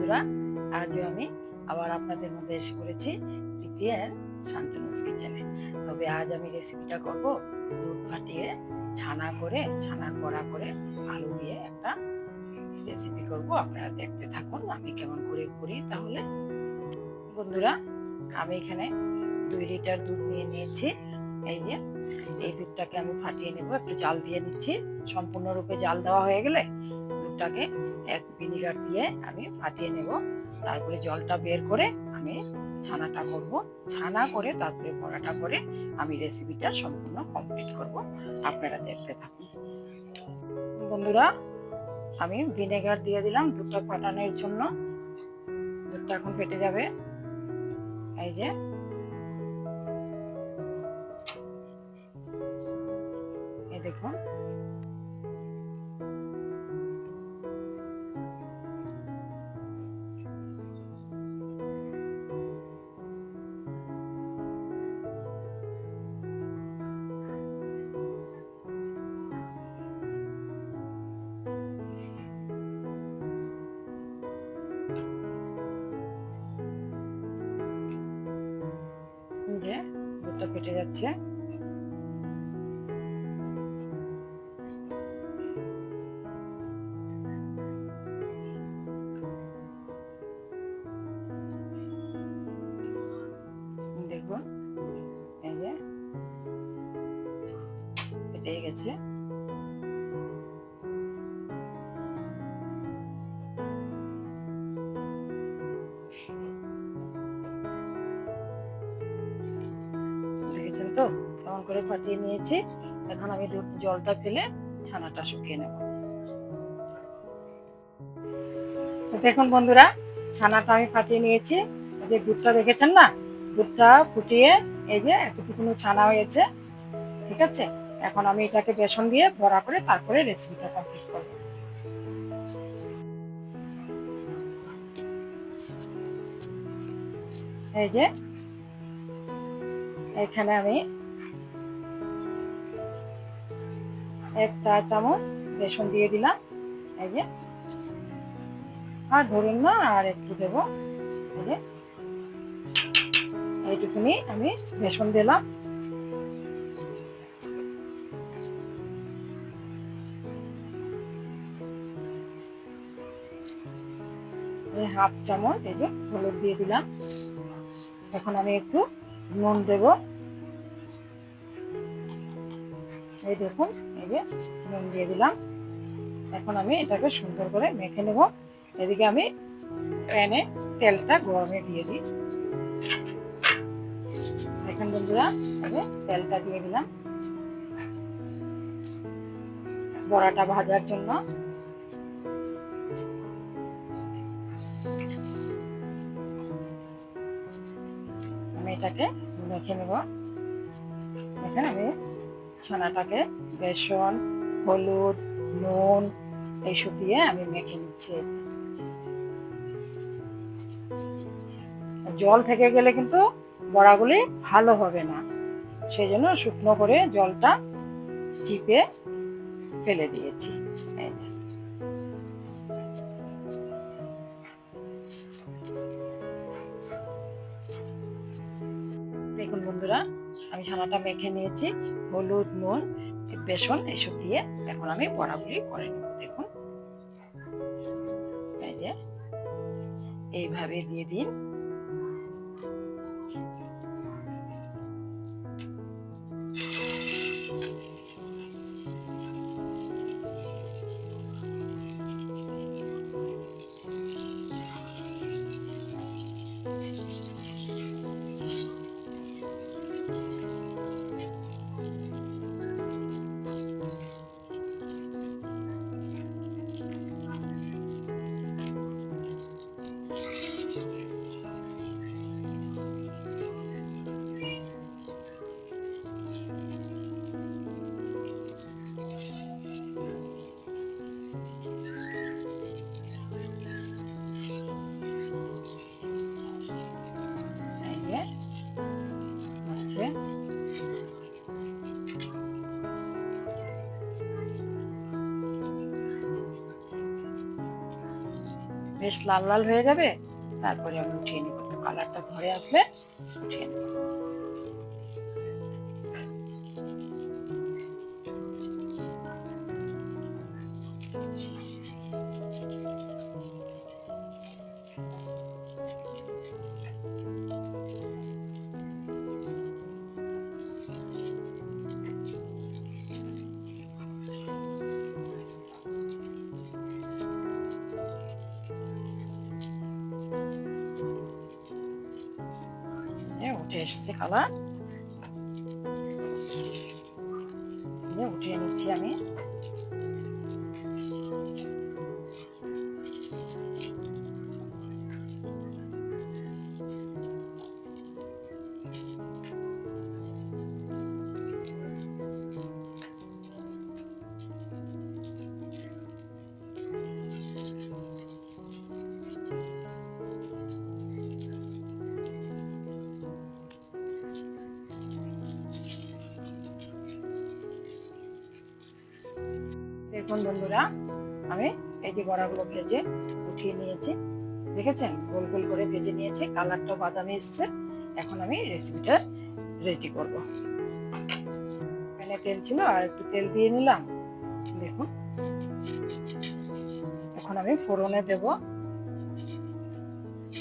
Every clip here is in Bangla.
বন্ধুরা, আজও আমি আবার আপনাদের মধ্যে এসে পড়েছি প্রীতি আর শান্তনুস কিচেনে। তবে আজ আমি রেসিপিটা করব দুধ ফাটিয়ে ছানার বড়া করে আলু দিয়ে একটা রেসিপি করব। আপনারা দেখতে থাকুন আমি কেমন করে করি। তাহলে বন্ধুরা, আমি এখানে 2 লিটার দুধ নিয়ে নিয়েছি। এই যে এই দুধটাকে আমি ফাটিয়ে নেব, একটু জাল দিয়ে নিচ্ছি। সম্পূর্ণরূপে জাল দেওয়া হয়ে গেলে দুধটাকে এক ভিনিগার দিয়ে আমি ফাটিয়ে নেব। তারপরে জলটা বের করে আমি ছানাটা করব। ছানা করে তারপরে বড়াটা করে আমি রেসিপিটা সম্পূর্ণ কমপ্লিট করব। আপনারা দেখতে থাকুন। বন্ধুরা, আমি ভিনেগার দিয়ে দিলাম দুধটা ফাটানোর জন্য। দুধটা এখন ফেটে যাবে। এই যে এই দেখুন, যে দুধটা ফেটে যাচ্ছে। দেখুন, এই যে ফেটে গেছে। দেখেছেন তো কেমন করে ফাটিয়ে নিয়েছি। এখন আমি জলটা ফেলে ছানাটা শুকিয়ে নেব। দেখুন বন্ধুরা, ছানাটা আমি ফাটিয়ে নিয়েছি। এই যে দুধটা দেখেছেন না, দুধটা ফুটিয়ে এই যে এতটুকুনো ছানা হয়েছে। ঠিক আছে, এখন আমি এটাকে বেসন দিয়ে বড়া করে তারপরে রেসিপিটা কমপ্লিট করব। এই যে এখানে আমি 1 চা চামচ বেসন দিয়ে দিলাম। এই যে আর ধরুন না, আর একটু দেবো। এই যে এইটুকুনি আমি বেসন দিলাম। হাফ চামচ এই যে হলুদ দিয়ে দিলাম। এখন আমি একটু নুন দেব। এই দেখুন, এই যে নুন দিয়ে দিলাম। এখন আমি এটাকে সুন্দর করে মেখে নেব। এদিকে আমি প্যানে তেলটা গরমে দিয়ে দিই। দেখুন বন্ধুরা, তেলটা দিয়ে দিলাম বড়াটা ভাজার জন্য। আমি এটাকে মেখে নেব। দেখেন, আমি ছানাটাকে বেসন, হলুদ, নুন এইসব দিয়ে আমি মেখে নিচ্ছি। জল থেকে গেলে কিন্তু বড়াগুলি ভালো হবে না, সেই জন্য শুকনো করে জলটা চিপে ফেলে দিয়েছি। দেখুন বন্ধুরা, আমি ছানাটা মেখে নিয়েছি হলুদ, নুন, বেসন এইসব দিয়ে। এখন আমি বড়াগুলি করে নেব। দেখুন, এই যে এইভাবে দিয়ে দিন। বেশ লাল লাল হয়ে যাবে, তারপরে আমি উঠিয়ে নেব। তো কালারটা ধরে আসলে উঠিয়ে নেব। উঠে এসছে কালার, উঠিয়ে নিচ্ছি আমি। দেখুন বন্ধুরা, আমি এই যে বড়াগুলো ভেজে উঠিয়ে নিয়েছি, দেখেছেন গোল গোল করে ভেজে নিয়েছি, কালারটাও বাদামি এসছে। এখন আমি রেসিপিটা রেডি করব। প্যানে তেল ছিল, আর একটু তেল দিয়ে নিলাম। দেখুন, এখন আমি ফোড়নে দেব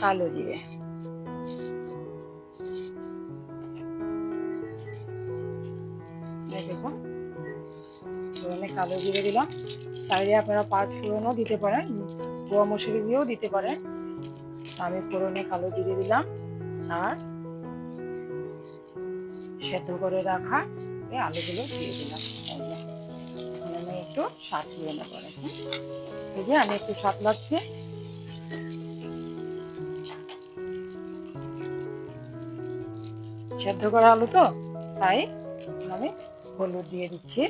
কালো জিরে। দেখুন, ফোড়নে কালো জিরে দিলাম। চাইলে আপনারা 5 ফোড়নও দিতে পারেন, গোয়া মসুরি দিয়েও দিতে পারেন। আমি ফোড়নে কালো জিরে দিলাম, আর সেদ্ধ করে রাখা এই আলুগুলো দিয়ে দিলাম। এখন আমি একটু সাঁতলিয়ে নেব। এই যে আমি একটু সাঁতলাচ্ছি। সেদ্ধ করা আলু তো, তাই আমি হলুদ দিয়ে দিচ্ছি।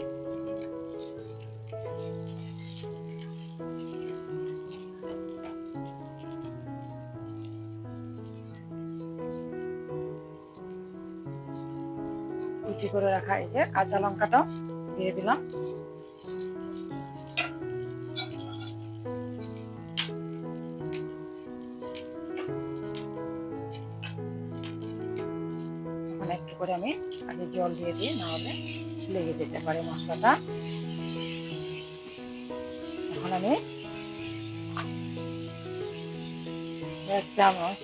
কুচি করে রাখা এই যে কাঁচা লঙ্কাটাও দিয়ে দিলাম। এখন একটু করে আমি আগে জল দিয়ে দিই, নাহলে লেগে যেতে পারে মশলাটা। এখন আমি 1 চামচ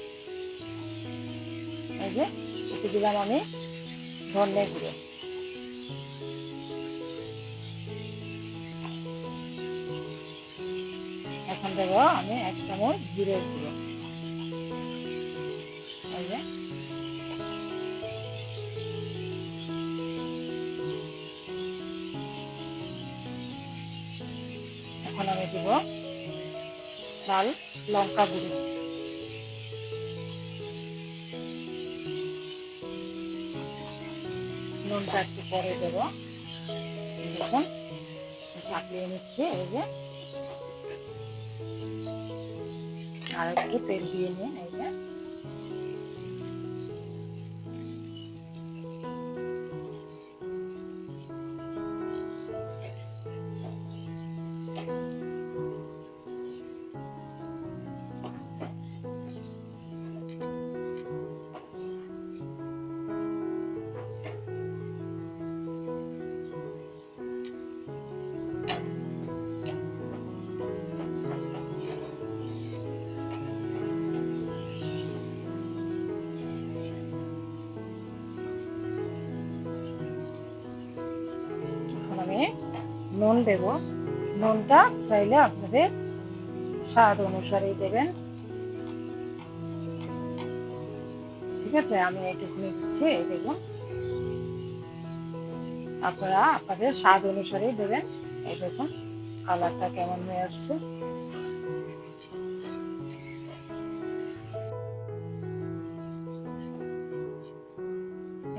এই যে একটু দিলাম আমি ধনে গুঁড়ো। এখন দেবো আমি 1 চামচ জিরের গুঁড়ো। এই যে এখন আমি দিব লাল লঙ্কা গুঁড়ো। নুনটা একটু পরে দেবো। দেখুন, চাপিয়ে নিচ্ছি। এই যে আর একটু তেল দিয়ে নিন। এই যে আমি নুন দেব। নুনটা চাইলে আপনাদের স্বাদ অনুসারেই দেবেন। ঠিক আছে, আমি এইটুকুনি দিচ্ছি। এই দেখুন, আপনারা আপনাদের স্বাদ অনুসারেই দেবেন। এই দেখুন কালারটা কেমন হয়ে আসছে।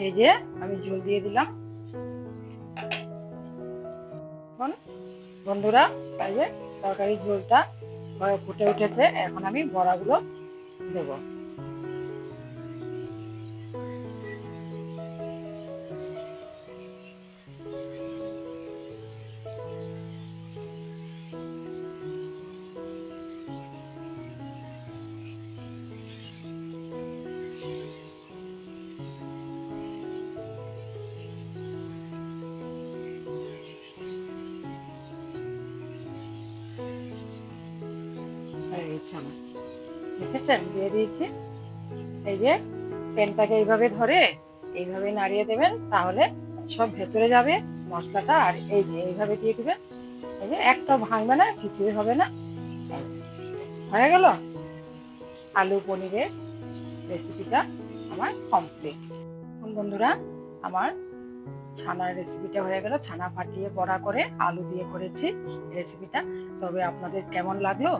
এই যে আমি ঝোল দিয়ে দিলাম। এখন বন্ধুরা, এই যে তরকারির ঝোলটা ফুটে উঠেছে। এখন আমি বড়াগুলো দেবো। দিয়েছি আমি, দেখেছেন দিয়ে দিয়েছি। এই যে পেনটাকে এইভাবে ধরে এইভাবে নাড়িয়ে দেবেন, তাহলে সব ভেতরে যাবে মশলাটা। আর এই যে এইভাবে দিয়ে দিবেন, এই যে একটাও ভাঙবে না, কিছুই হবে না। এই যে, হয়ে গেল আলু পনিরের রেসিপিটা আমার কমপ্লিট। বন্ধুরা, আমার ছানার রেসিপিটা হয়ে গেল। ছানা ফাটিয়ে বড়া করে আলু দিয়ে করেছি রেসিপিটা। তবে আপনাদের কেমন লাগলো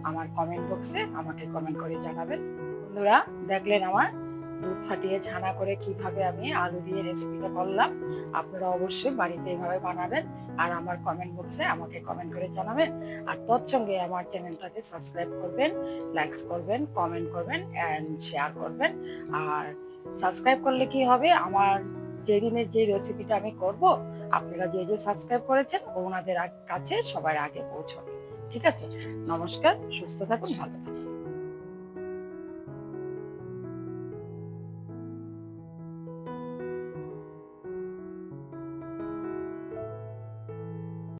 আমার কমেন্ট বক্সে আমাকে কমেন্ট করে জানাবেন। বন্ধুরা, দেখলেন আমার দুধ ফাটিয়ে ছানা করে কিভাবে আমি আলু দিয়ে রেসিপিটা করলাম। আপনারা অবশ্যই বাড়িতে এইভাবে বানাবেন আর আমার কমেন্ট বক্সে আমাকে কমেন্ট করে জানাবেন। আর তৎসঙ্গে আমার চ্যানেলটাকে সাবস্ক্রাইব করবেন, লাইকস করবেন, কমেন্ট করবেন অ্যান্ড শেয়ার করবেন। আর সাবস্ক্রাইব করলে কি হবে, আমার যেদিনের যে রেসিপিটা আমি করব, আপনারা যে যে সাবস্ক্রাইব করেছেন ওনাদের কাছে সবার আগে পৌঁছবে। ঠিক আছে? নমস্কার, সুস্থ থাকুন, ভালো থাকুন।